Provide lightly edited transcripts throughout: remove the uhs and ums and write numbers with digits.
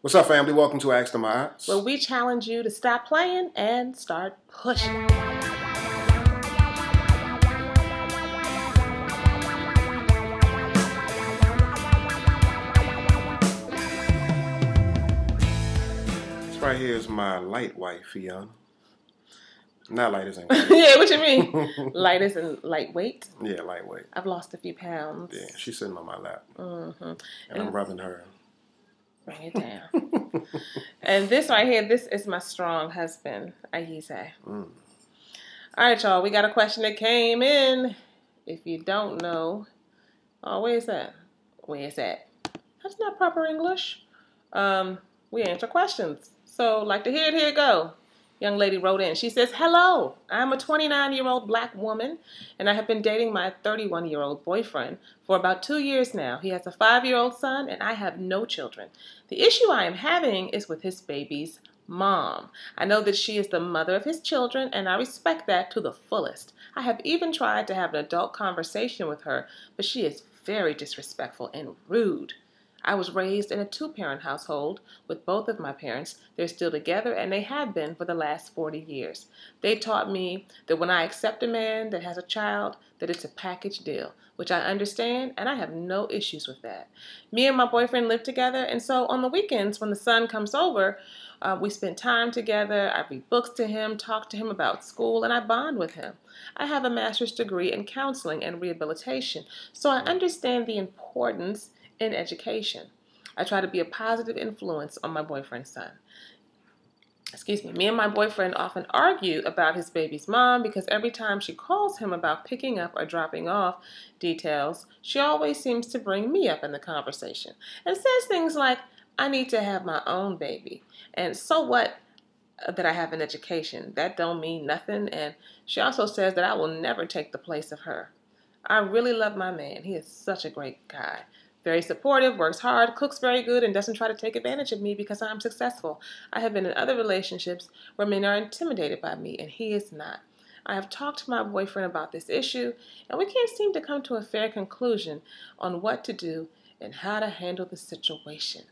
What's up, family? Welcome to Ask the Mods, where we challenge you to stop playing and start pushing. This right here is my light wife, Fiona. Not light as in yeah, what you mean? Light as in lightweight? Yeah, lightweight. I've lost a few pounds. Yeah, she's sitting on my lap. Mm-hmm. And I'm rubbing her. Bring it down. And this right here, this is my strong husband, Ayise. All right, y'all. We got a question that came in. If you don't know, where's that? Where's that? That's not proper English. We answer questions. So, like to hear it, here it go. Young lady wrote in. She says, "Hello, I'm a 29-year-old black woman, and I have been dating my 31-year-old boyfriend for about 2 years now. He has a 5-year-old son, and I have no children. The issue I am having is with his baby's mom. I know that she is the mother of his children, and I respect that to the fullest. I have even tried to have an adult conversation with her, but she is very disrespectful and rude. I was raised in a 2-parent household with both of my parents. They're still together, and they have been for the last 40 years. They taught me that when I accept a man that has a child, that it's a package deal, which I understand, and I have no issues with that. Me and my boyfriend live together, and so on the weekends when the son comes over, we spend time together. I read books to him, talk to him about school, and I bond with him. I have a master's degree in counseling and rehabilitation, so I understand the importance in education. I try to be a positive influence on my boyfriend's son. Me and my boyfriend often argue about his baby's mom because every time she calls him about picking up or dropping off details, she always seems to bring me up in the conversation and says things like, I need to have my own baby. And so what that I have an education? That don't mean nothing. And she also says that I will never take the place of her. I really love my man. He is such a great guy. Very supportive, works hard, cooks very good, and doesn't try to take advantage of me because I'm successful. I have been in other relationships where men are intimidated by me, and he is not. I have talked to my boyfriend about this issue, and we can't seem to come to a fair conclusion on what to do and how to handle the situation.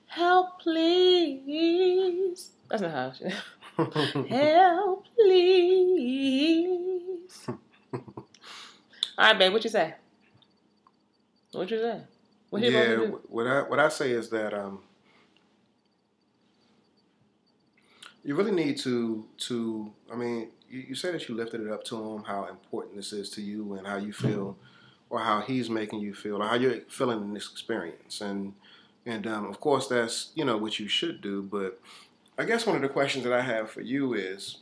Help, please. That's not how she... Help, please. All right, babe, what you say? What you say? What I say is that you really need to I mean, you say that you lifted it up to him, how important this is to you and how you feel, or how he's making you feel, or how you're feeling in this experience, and of course that's what you should do. But I guess one of the questions that I have for you is,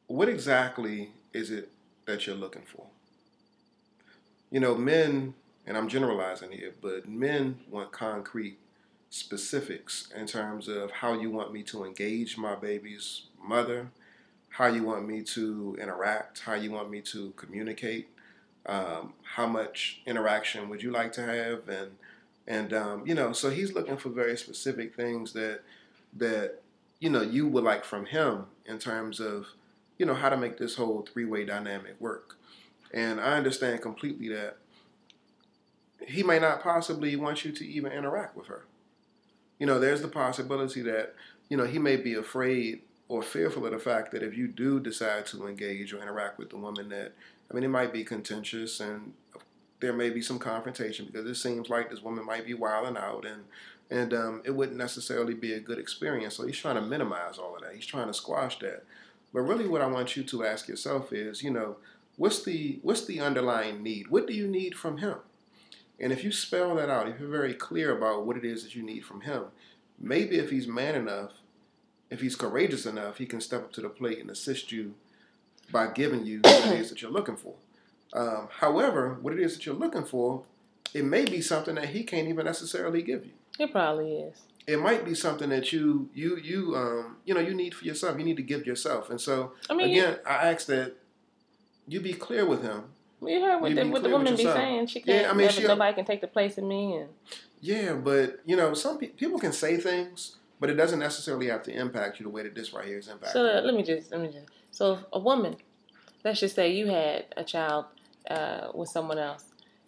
what exactly is it that you're looking for? Men, and I'm generalizing here, but men want concrete specifics in terms of how you want me to engage my baby's mother, how you want me to interact, how you want me to communicate, how much interaction would you like to have, and so he's looking for very specific things that you would like from him in terms of how to make this whole three-way dynamic work. And I understand completely that he may not possibly want you to even interact with her. There's the possibility that, he may be afraid or fearful of the fact that if you do decide to engage or interact with the woman, that, it might be contentious and there may be some confrontation because it seems like this woman might be wilding out and it wouldn't necessarily be a good experience. So he's trying to minimize all of that. He's trying to squash that. But really what I want you to ask yourself is, what's the underlying need? What do you need from him? And if you spell that out, if you're very clear about what it is that you need from him, maybe if he's man enough, if he's courageous enough, he can step up to the plate and assist you by giving you what it is that you're looking for. However, what it is that you're looking for, it may be something that he can't even necessarily give you. It probably is. It might be something that you need for yourself. You need to give yourself. And so, I ask that you be clear with him. You heard what the woman be saying. She can't. Nobody can take the place of me. Yeah, but some people can say things, but it doesn't necessarily have to impact you the way that this right here is impacting. So let me just. So if a woman, let's just say you had a child with someone else,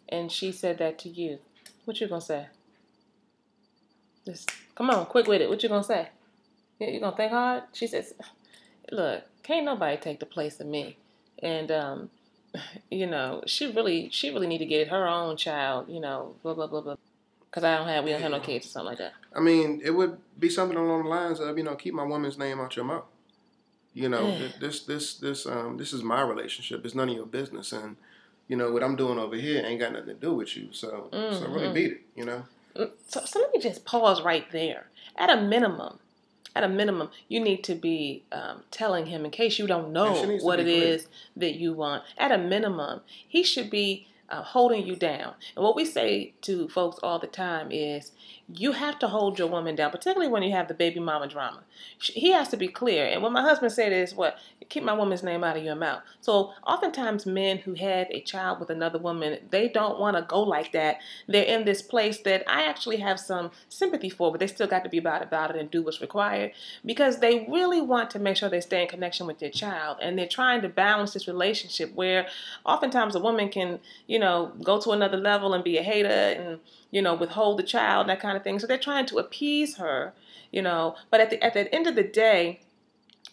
and she said that to you, What you gonna say? Just come on, quick with it. What you gonna say? You gonna think hard? She says, "Look, can't nobody take the place of me," and she really need to get her own child. Blah blah blah blah. Because we don't have no kids or something like that. I mean, it would be something along the lines of, keep my woman's name out your mouth. This is my relationship. It's none of your business, and what I'm doing over here ain't got nothing to do with you. So really beat it. So let me just pause right there. At a minimum, you need to be telling him, in case you don't know what it is that you want. At a minimum, he should be holding you down. And what we say to folks all the time is, you have to hold your woman down, particularly when you have the baby mama drama. He has to be clear. And what my husband said is, keep my woman's name out of your mouth. So oftentimes men who had a child with another woman, they don't want to go like that. They're in this place that I actually have some sympathy for, but they still got to be about it and do what's required, because they really want to make sure they stay in connection with their child. And they're trying to balance this relationship where oftentimes a woman can, go to another level and be a hater and, withhold the child and that kind of thing. So they're trying to appease her, but at the end of the day,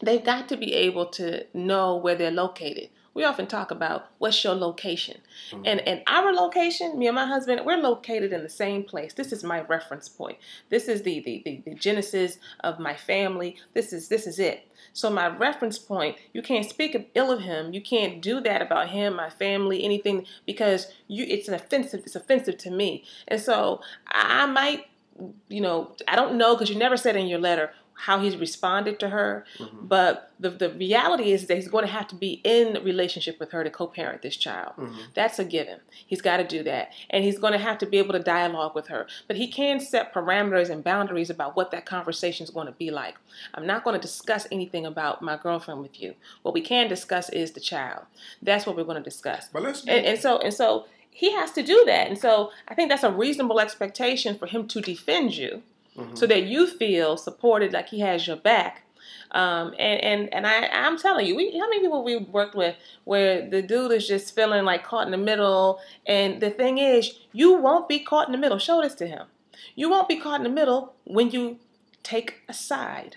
they've got to be able to know where they're located. We often talk about, what's your location? Mm-hmm. And our location, me and my husband, we're located in the same place. This is my reference point. This is the genesis of my family. This is it. So my reference point, you can't speak ill of him. You can't do that about him, my family, anything, because it's offensive. It's offensive to me. And so I might, I don't know, because you never said in your letter how he's responded to her. Mm-hmm. But the reality is that he's going to have to be in relationship with her to co-parent this child. Mm-hmm. That's a given. He's got to do that. And he's going to have to be able to dialogue with her. But he can set parameters and boundaries about what that conversation is going to be like. I'm not going to discuss anything about my girlfriend with you. What we can discuss is the child. That's what we're going to discuss. But and so he has to do that. And so I think that's a reasonable expectation for him to defend you. Mm-hmm. So that you feel supported, like he has your back. And I'm telling you, how many people we worked with where the dude is just feeling like caught in the middle. And the thing is, you won't be caught in the middle. Show this to him. You won't be caught in the middle when you take a side.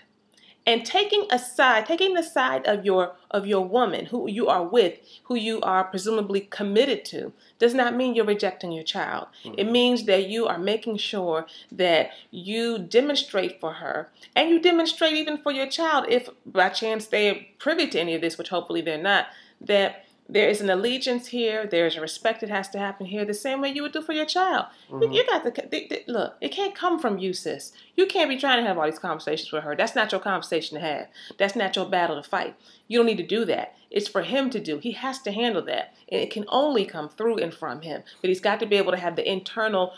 And taking the side of your woman, who you are with, who you are presumably committed to, does not mean you're rejecting your child. Mm-hmm. It means that you are making sure that you demonstrate for her, and you demonstrate even for your child, if by chance they're privy to any of this, which hopefully they're not, that there is an allegiance here, there is a respect that has to happen here, the same way you would do for your child. Mm-hmm. You got to look. It can't come from you, sis. You can't be trying to have all these conversations with her. That's not your conversation to have. That's not your battle to fight. You don't need to do that. It's for him to do. He has to handle that, and it can only come through and from him. But he's got to be able to have the internal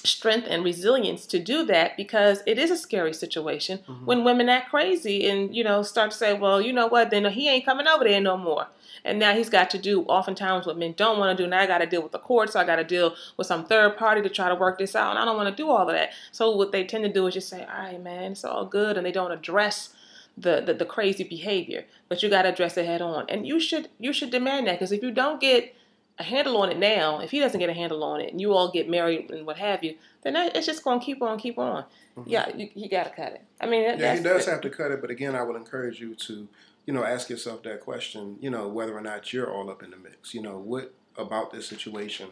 strength and resilience to do that, because it is a scary situation. Mm-hmm. When women act crazy and start to say, well, you know what, then he ain't coming over there no more. And now he's got to do oftentimes what men don't want to do. Now I got to deal with the courts. I got to deal with some third party to try to work this out. And I don't want to do all of that. So what they tend to do is just say, all right, man, it's all good. And they don't address the crazy behavior. But you got to address it head on. And you should demand that, because if you don't get a handle on it now, if he doesn't get a handle on it and you all get married and what have you, then it's just going to keep on. Mm-hmm. Yeah, you got to cut it. I mean, he does have to cut it. But again, I would encourage you to ask yourself that question, whether or not you're all up in the mix. What about this situation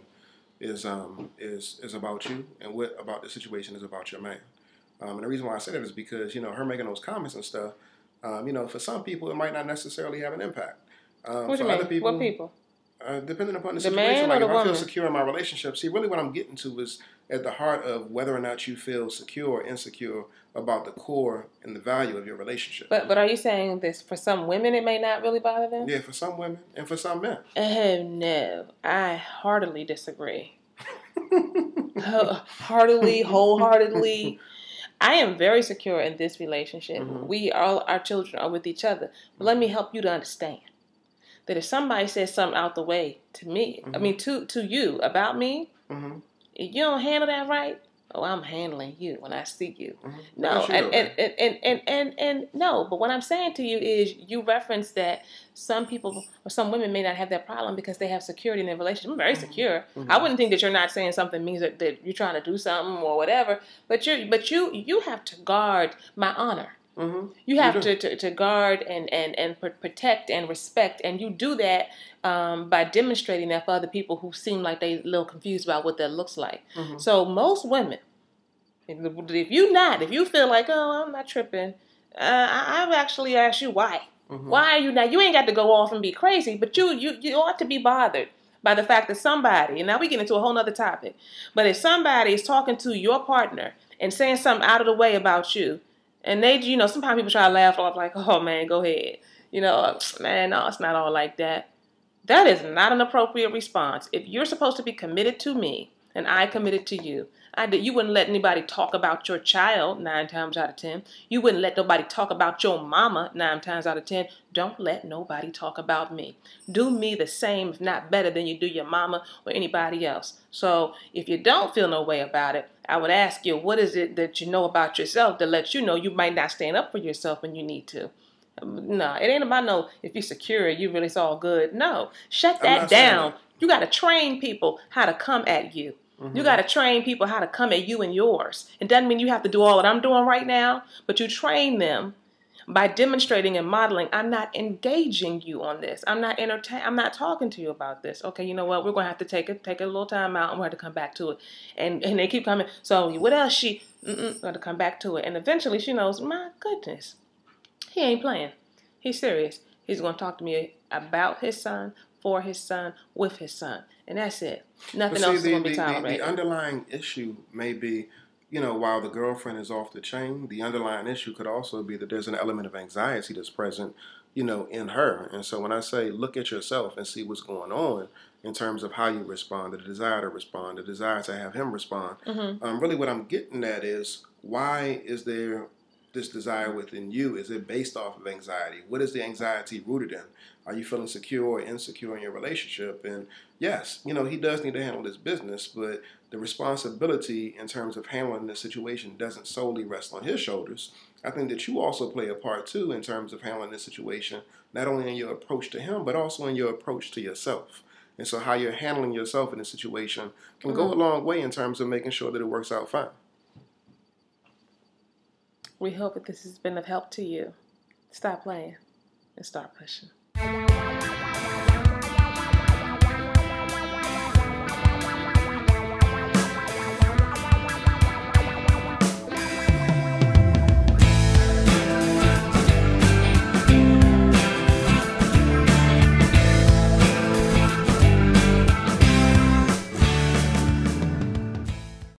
is about you, and what about this situation is about your man. And the reason why I say that is because, her making those comments and stuff, for some people, it might not necessarily have an impact. What do you mean? Other people, what people? Depending upon the man situation. or Like, the if I woman? feel secure in my relationship, see, really what I'm getting to is at the heart of whether or not you feel secure or insecure about the core and the value of your relationship. But are you saying this for some women it may not really bother them? Yeah, for some women and for some men. Oh, no. I heartily disagree. Wholeheartedly. I am very secure in this relationship. Mm-hmm. Our children are with each other. But let me help you to understand that if somebody says something out the way to me, mm-hmm. I mean to you about me, mm-hmm. if you don't handle that right, oh, I'm handling you when I see you. Mm-hmm. No, and no. But what I'm saying to you is, you reference that some people or some women may not have that problem because they have security in their relationship. I'm very secure. Mm-hmm. I wouldn't think that you're not saying something means that you're trying to do something or whatever. But you have to guard my honor. Mm-hmm. You have to guard and protect and respect, and you do that by demonstrating that for other people who seem like they a little confused about what that looks like. Mm-hmm. So most women, if you feel like, oh, I'm not tripping, I've actually asked you why. Mm-hmm. Why are you not? You ain't got to go off and be crazy, but you ought to be bothered by the fact that somebody, and now we get into a whole nother topic, but if somebody is talking to your partner and saying something out of the way about you, and they, sometimes people try to laugh off like, oh man, go ahead. Man, no, it's not all like that. That is not an appropriate response. If you're supposed to be committed to me and I committed to you, you wouldn't let anybody talk about your child 9 times out of 10. You wouldn't let nobody talk about your mama 9 times out of 10. Don't let nobody talk about me. Do me the same, if not better, than you do your mama or anybody else. So if you don't feel no way about it, I would ask you, what is it that you know about yourself to let you know you might not stand up for yourself when you need to? No, it ain't about no, if you're secure, you really it's all good. No, shut that down. You got to train people how to come at you. Mm-hmm. You got to train people how to come at you and yours. It doesn't mean you have to do all that I'm doing right now, but you train them by demonstrating and modeling. I'm not engaging you on this. I'm not talking to you about this. Okay, you know what? We're going to have to take a little time out and we're going to come back to it. And they keep coming. So what else? Got to come back to it. And eventually she knows, my goodness, he ain't playing. He's serious. He's going to talk to me about his son, for his son, with his son. And that's it. Nothing else is going to be tolerated. The underlying issue may be, while the girlfriend is off the chain, the underlying issue could also be that there's an element of anxiety that's present, in her. And so when I say look at yourself and see what's going on in terms of how you respond, the desire to respond, the desire to have him respond, really what I'm getting at is, why is there this desire within you? Is it based off of anxiety? What is the anxiety rooted in? Are you feeling secure or insecure in your relationship? And yes, he does need to handle this business, but the responsibility in terms of handling this situation doesn't solely rest on his shoulders. I think that you also play a part too in terms of handling this situation, not only in your approach to him, but also in your approach to yourself. And so how you're handling yourself in this situation can go a long way in terms of making sure that it works out fine. We hope that this has been of help to you. Stop playing and start pushing.